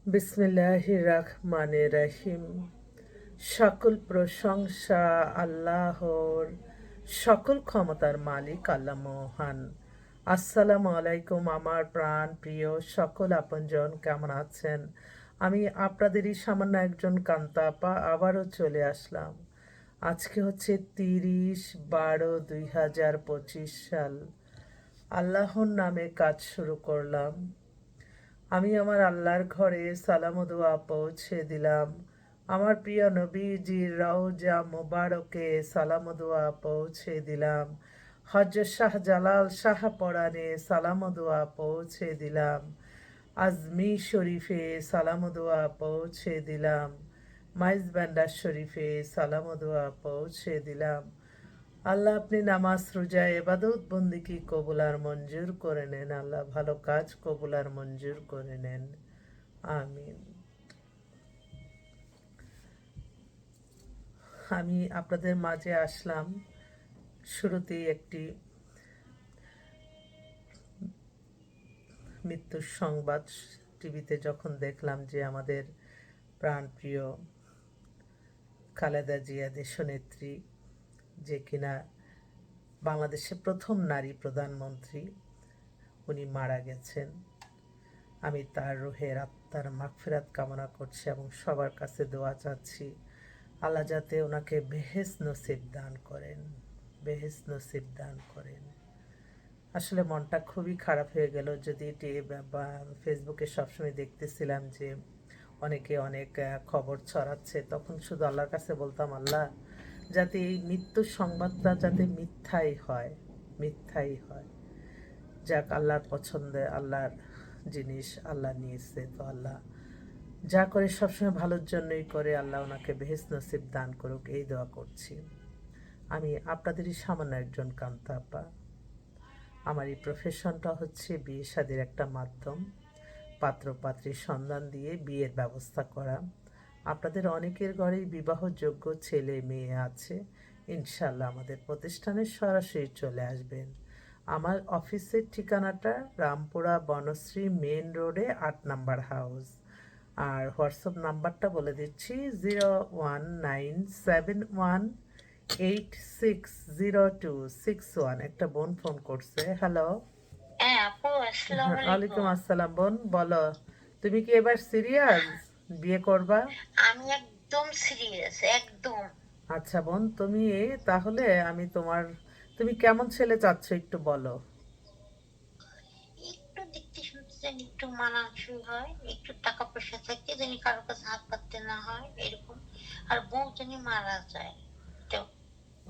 বিসমিল্লাহির রহমানির রহিম। সকল প্রশংসা আল্লাহর, সকল ক্ষমতার মালিক আল্লাহ মহান। আসসালামু আলাইকুম আমার প্রাণ প্রিয় সকল আপনজন, কেমন আছেন? আমি আপনাদেরই সামান্য একজন কান্তাপা আবারও চলে আসলাম। আজকে হচ্ছে 30/12/2025 সাল। আল্লাহর নামে কাজ শুরু করলাম। আমি আমার আল্লাহর ঘরে সালাম ও দোয়া পৌঁছে দিলাম। আমার প্রিয় নবীজির রওজা মোবারকে সালাম ও দোয়া পৌঁছে দিলাম। হযরত শাহজালাল শাহ পরাণে সালাম ও দোয়া পৌঁছে দিলাম। আজমির শরীফে সালাম ও দোয়া পৌঁছে দিলাম। মাইজ ভান্ডার শরীফে সালাম ও দোয়া পৌঁছে দিলাম। আল্লাহ আপনি নামাজ রোজা এবাদত বন্দিকি কবুল আর মঞ্জুর করে নেন। আল্লাহ ভালো কাজ কবুল আর মঞ্জুর করে নেন, আমিন। আমি আপনাদের মাঝে আসলাম শুরুতেই একটি মৃত্যুর সংবাদ। টিভিতে যখন দেখলাম যে আমাদের প্রাণপ্রিয় খালেদা জিয়া দেশনেত্রী, যে কিনা বাংলাদেশের প্রথম নারী প্রধানমন্ত্রী, উনি মারা গেছেন। আমি তার রুহের আত্মার মাগফিরাত কামনা করছি এবং সবার কাছে দোয়া চাচ্ছি আল্লাহ যাতে ওনাকে বেহেশত নসিব দান করেন, বেহেশত নসিব দান করেন। আসলে মনটা খুবই খারাপ হয়ে গেল। যদি এটি বা ফেসবুকে সবসময় দেখতেছিলাম যে অনেকে অনেক খবর ছড়াচ্ছে, তখন শুধু আল্লাহর কাছে বলতাম, আল্লাহ যাতে এই মৃত্যুর সংবাদটা যাতে মিথ্যাই হয়, মিথ্যাই হয়। যাক, আল্লাহর পছন্দে আল্লাহর জিনিস, আল্লাহ নিয়েছে তো আল্লাহ যা করে সবসময় ভালোর জন্যই করে। আল্লাহ ওনাকে বেহেশত নসিব দান করুক, এই দোয়া করছি। আমি আপনাদেরই সামান্য একজন কান্তা আপা। আমার এই প্রফেশনটা হচ্ছে বিয়ে শাদির একটা মাধ্যম। পাত্র পাত্রীর সন্ধান দিয়ে বিয়ের ব্যবস্থা করা। আপনাদের অনেকের ঘরেই বিবাহযোগ্য ছেলে মেয়ে আছে। ইনশাল্লাহ আমাদের প্রতিষ্ঠানে সরাসরি চলে আসবেন। আমার অফিসের ঠিকানাটা রামপুরা বনশ্রী মেন রোডে 8 নম্বর হাউস। আর হোয়াটসঅ্যাপ নাম্বারটা বলে দিচ্ছি, 01971860261। একটা বোন ফোন করছে। হ্যালো। হ্যাঁ আপু, আসসালামু ওয়ালাইকুম আলাইকুম। আসসালাম। বোন বলো, তুমি কি এবার সিরিয়াস বিয়ে করবা? আমি একদম সিরিয়াস, একদম। আচ্ছা বোন, তুমি তাহলে আমি তুমি কেমন ছেলে চাচ্ছ একটু বলো। একটু দেখতে শুনতে যেন একটু মানানসই হয়, একটু টাকা পয়সা থাকে, যেন কারো কাছে হাত পাততে না হয় এরকম। আর বউ যেন মারা যায়। তো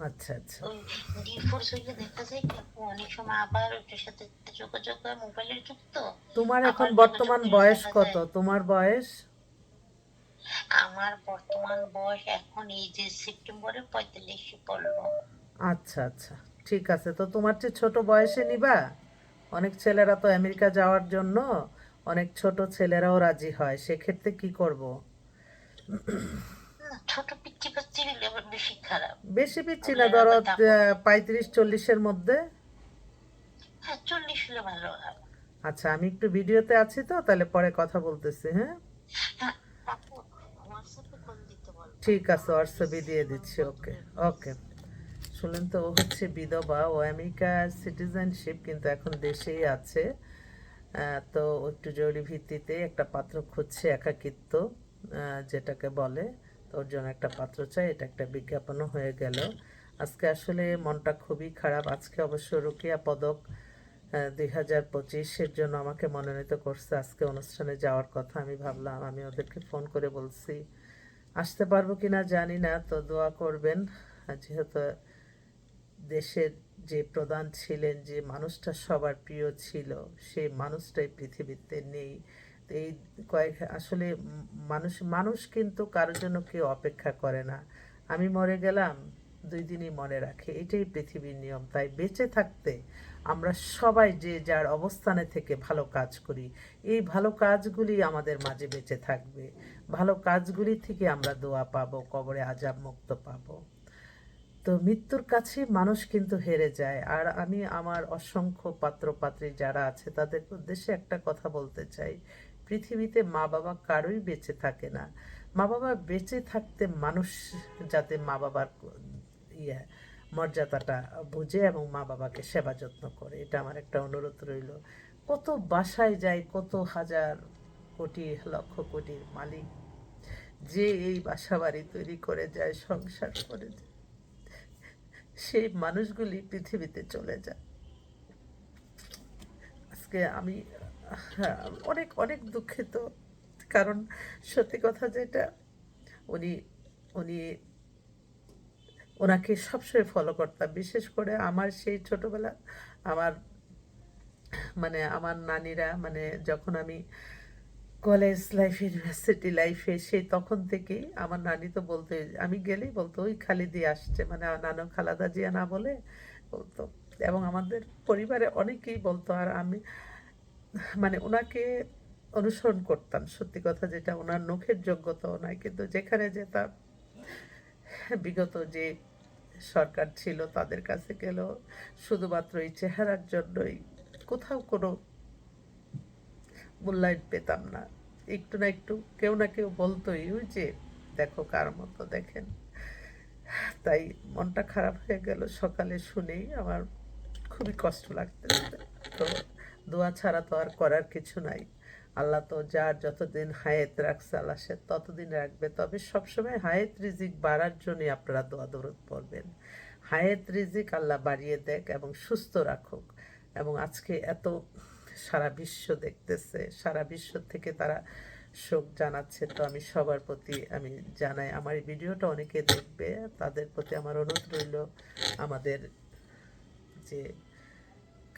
আচ্ছা আচ্ছা। ওই ডিভোর্স হইলে দেখা যায় কি আপু, অনেক সময় আবার ওটার সাথে যোগাযোগ হয়, মোবাইলের যুগ তো। তোমার এখন আবার যোগাযোগ বর্তমান করলে বয়স দেখা কত? যায়। তোমার বয়স? আমার বর্তমান বয়স এখন এই যে সেপ্টেম্বরে 45 পড়লো। আচ্ছা আচ্ছা, ঠিক আছে। তো তোমার চেয়ে ছোট বয়সে নিবা? অনেক ছেলেরা তো আমেরিকা যাওয়ার জন্য অনেক ছোট ছেলেরাও রাজি হয়, সেক্ষেত্রে কি করব? না, ছোট পিচ্চি পাচ্চি হলে আবার বেশি খারাপ। বেশি পিচ্ছি না, ওগুলোর ধরো আবার দাপট নেই। 35-40-এর মধ্যে। হ্যাঁ, 40 হলে ভালো হয়। আচ্ছা, আমি একটু ভিডিওতে আছি তো, তাহলে পরে কথা বলতেছি, হ্যাঁ? হ্যাঁ, আপু, হোয়াটসঅ্যাপে কল দিতে বলবা। ঠিক আছে, আমার প্লিজ, হোয়াটসঅ্যাপে দিয়ে আমার দিচ্ছি। ওকে। বন্ধুদের প্লিজ। ওকে। শুনলেন তো, ও হচ্ছে বিধবা, ও আমেরিকার সিটিজেনশিপ কিন্তু এখন দেশেই আছে। তো ও একটু জরুরি ভিত্তিতে একটা পাত্র খুঁজছে, একাকিত্ব যেটাকে বলে। তো ওর জন্য একটা পাত্র চাই, এটা একটা বিজ্ঞাপনও হয়ে গেল। আজকে আসলে মনটা খুবই খারাপ। আজকে অবশ্য রোকেয়া পদক 2025-এর জন্য আমাকে মনোনীত করছে। আজকে অনুষ্ঠানে যাওয়ার কথা। আমি ভাবলাম, আমি ওদেরকে ফোন করে বলছি আসতে পারবো কিনা জানি না, তো দোয়া করবেন। যেহেতু দেশের যে প্রধান ছিলেন, যে মানুষটা সবার প্রিয় ছিল, সেই মানুষটাই পৃথিবীতে নেই। তো এই আসলে মানুষ মানুষ কিন্তু কারোর জন্য কেউ অপেক্ষা করে না। আমি মরে গেলাম, 2 দিনই মনে রাখে, এটাই পৃথিবীর নিয়ম। তাই বেঁচে থাকতে আমরা সবাই যে যার অবস্থানে থেকে ভালো কাজ করি। এই ভালো কাজগুলি আমাদের মাঝে বেঁচে থাকবে। ভালো কাজগুলি থেকে আমরা দোয়া পাবো, কবরে আজাব মুক্ত পাবো। তো মৃত্যুর কাছে মানুষ কিন্তু হেরে যায়। আর আমি আমার অসংখ্য পাত্র পাত্রী যারা আছে তাদের উদ্দেশ্যে একটা কথা বলতে চাই, পৃথিবীতে মা বাবা কারোই বেঁচে থাকে না। মা বাবা বেঁচে থাকতে মানুষ যাতে মা বাবার ইয়ে মর্যাদাটা বুঝে এবং মা বাবাকে সেবা যত্ন করে, এটা আমার একটা অনুরোধ রইল। কত বাসায় যায়, কত হাজার কোটি লক্ষ কোটির মালিক যে এই বাসা বাড়ি তৈরি করে যায়, সংসার করে যায়, সেই মানুষগুলি পৃথিবীতে চলে যায়। আজকে আমি অনেক অনেক দুঃখিত, কারণ সত্যি কথা যেটা, উনি উনি ওনাকে সবসময় ফলো করতাম, বিশেষ করে আমার সেই ছোটবেলা আমার আমার নানিরা যখন আমি কলেজ লাইফ ইউনিভার্সিটি লাইফে সেই তখন থেকেই আমার নানি তো বলতো, আমি গেলেই বলতো ওই খালিদি আসছে, নানু খালাদা জিয়া না বলে বলতো। এবং আমাদের পরিবারে অনেকেই বলতো, আর আমি ওনাকে অনুসরণ করতাম। সত্যি কথা যেটা, ওনার নখের যোগ্যতাও নাই, কিন্তু যেখানে যেতাম বিগত যে সরকার ছিল তাদের কাছে গেলেও শুধুমাত্র এই চেহারার জন্যই কোথাও কোনো মূল্যায়ন পেতাম না। একটু না একটু কেউ না কেউ বলতোই, ওই যে দেখো কার মতো দেখেন। তাই মনটা খারাপ হয়ে গেল সকালে শুনেই, আমার খুবই কষ্ট লাগতেছে। তো দোয়া ছাড়া তো আর করার কিছু নাই। আল্লাহ তো যার যতদিন হায়াত রাখছে আল্লাহ সে ততদিন রাখবে। তবে সবসময় হায়াত রিজিক বাড়ার জন্যই আপনারা দোয়া দরুদ পড়বেন। হায়াত রিজিক আল্লাহ বাড়িয়ে দেখ এবং সুস্থ রাখুক। এবং আজকে এত সারা বিশ্ব দেখতেছে, সারা বিশ্ব থেকে তারা শোক জানাচ্ছে, তো আমি সবার প্রতি আমি জানাই, আমার এই ভিডিওটা অনেকে দেখবে, তাদের প্রতি আমার অনুরোধ রইল, আমাদের যে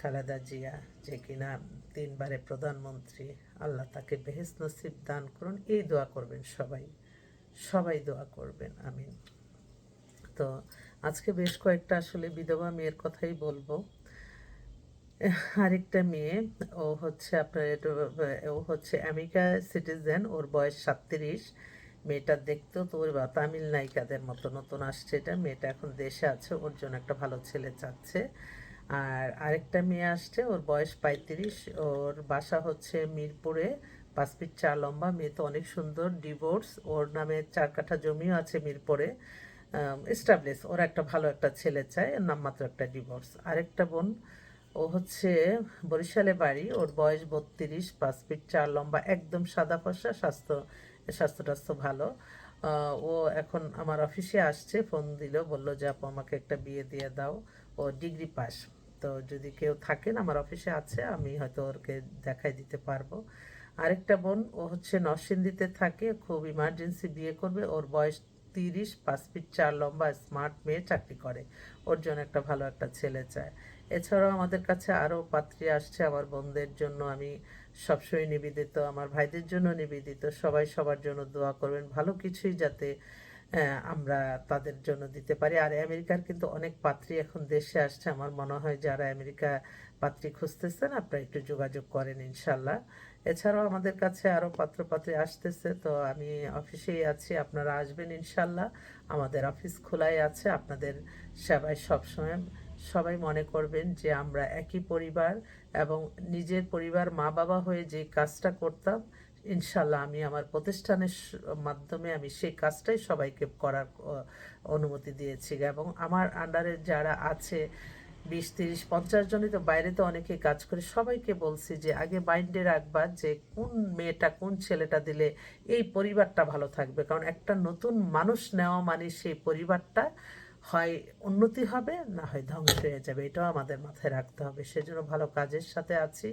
খালেদা জিয়া, যে কিনা 3 বারের প্রধানমন্ত্রী, আল্লাহ তাকে বেহেশত নসিব দান করুন, এই দোয়া করবেন সবাই, সবাই দোয়া করবেন, আমিন। তো আজকে বেশ কয়েকটা আসলে বিধবা মেয়ের কথাই বলবো। আরেকটা মেয়ে, ও হচ্ছে আপনার ও হচ্ছে আমেরিকা সিটিজেন, ওর বয়স 37। মেয়েটা দেখতেও তো ওর তামিল নায়িকাদের মতো, নতুন আসছে এটা, মেয়েটা এখন দেশে আছে, ওর জন্য একটা ভালো ছেলে চাচ্ছে। আর আরেকটা মেয়ে আসছে, ওর বয়স 35, ওর বাসা হচ্ছে মিরপুরে, 5 ফিট 4 লম্বা, মেয়ে তো অনেক সুন্দর, ডিভোর্স, ওর নামে 4 কাঠা জমিও আছে মিরপুরে, এস্টাবলিশ, ওরা একটা ভালো একটা ছেলে চায়, এর নামমাত্র একটা ডিভোর্স। আরেকটা বোন, ও হচ্ছে বরিশালে বাড়ি, ওর বয়স 32, 5 ফিট 4 লম্বা, একদম সাদা ফর্সা, স্বাস্থ্য টাস্থ্য ভালো। ও এখন আমার অফিসে আসছে, ফোন দিল, বললো যে আপু আমাকে একটা বিয়ে দিয়ে দাও, ও ডিগ্রি পাস। তো যদি কেউ থাকেন আমার অফিসে আছে, আমি হয়তো ওরকে দেখাই দিতে পারবো। আরেকটা বোন, ও হচ্ছে নরসিংদীতে থাকে, খুব ইমার্জেন্সি বিয়ে করবে, ওর বয়স 30, 5 ফিট 4 লম্বা, স্মার্ট মেয়ে, চাকরি করে, ওর জন্য একটা ভালো একটা ছেলে চায়। এছাড়াও আমাদের কাছে আরও পাত্রী আসছে, আমার বোনদের জন্য আমি সবসময় নিবেদিত, আমার ভাইদের জন্য নিবেদিত, সবাই সবার জন্য দোয়া করবেন, ভালো কিছুই যাতে আমরা তাদের জন্য দিতে পারি। আর আমেরিকার কিন্তু অনেক পাত্রী এখন দেশে আসছে, আমার মনে হয় যারা আমেরিকা পাত্রী খুঁজতেছেন আপনারা একটু যোগাযোগ করেন ইনশাল্লাহ। এছাড়াও আমাদের কাছে আরও পাত্রপাত্রী আসতেছে, তো আমি অফিসেই আছি, আপনারা আসবেন ইনশাল্লাহ, আমাদের অফিস খোলাই আছে আপনাদের সেবায় সবসময়। সবাই মনে করবেন যে আমরা একই পরিবার, এবং নিজের পরিবার মা বাবা হয়ে যে কাজটা করতাম, ইনশাল্লাহ আমি আমার প্রতিষ্ঠানের মাধ্যমে আমি সেই কাজটাই সবাইকে করার অনুমতি দিয়েছি। এবং আমার আন্ডারে যারা আছে 20, 30, 50 জনই তো বাইরে তো অনেকে কাজ করে, সবাইকে বলছি যে আগে মাইন্ডে রাখবা যে কোন মেয়েটা কোন ছেলেটা দিলে এই পরিবারটা ভালো থাকবে, কারণ একটা নতুন মানুষ নেওয়া মানে সেই পরিবারটা হয় উন্নতি হবে, না হয় ধ্বংস হয়ে যাবে, এটাও আমাদের মাথায় রাখতে হবে। সেজন্য ভালো কাজের সাথে আছি,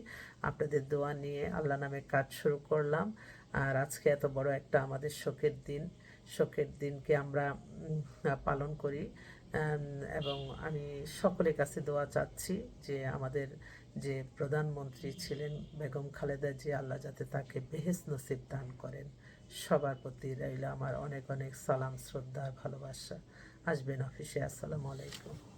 আপনাদের দোয়া নিয়ে আল্লাহ নামে কাজ শুরু করলাম। আর আজকে এত বড় একটা আমাদের শোকের দিন, শোকের দিনকে আমরা পালন করি। এবং আমি সকলের কাছে দোয়া চাচ্ছি যে আমাদের যে প্রধানমন্ত্রী ছিলেন বেগম খালেদা জিয়া, আল্লাহ যাতে তাকে বেহেশত নসিব দান করেন। সবার প্রতি রইল আমার অনেক অনেক সালাম, শ্রদ্ধা, ভালোবাসা। আসবেন অফিসে। আসসালামু আলাইকুম।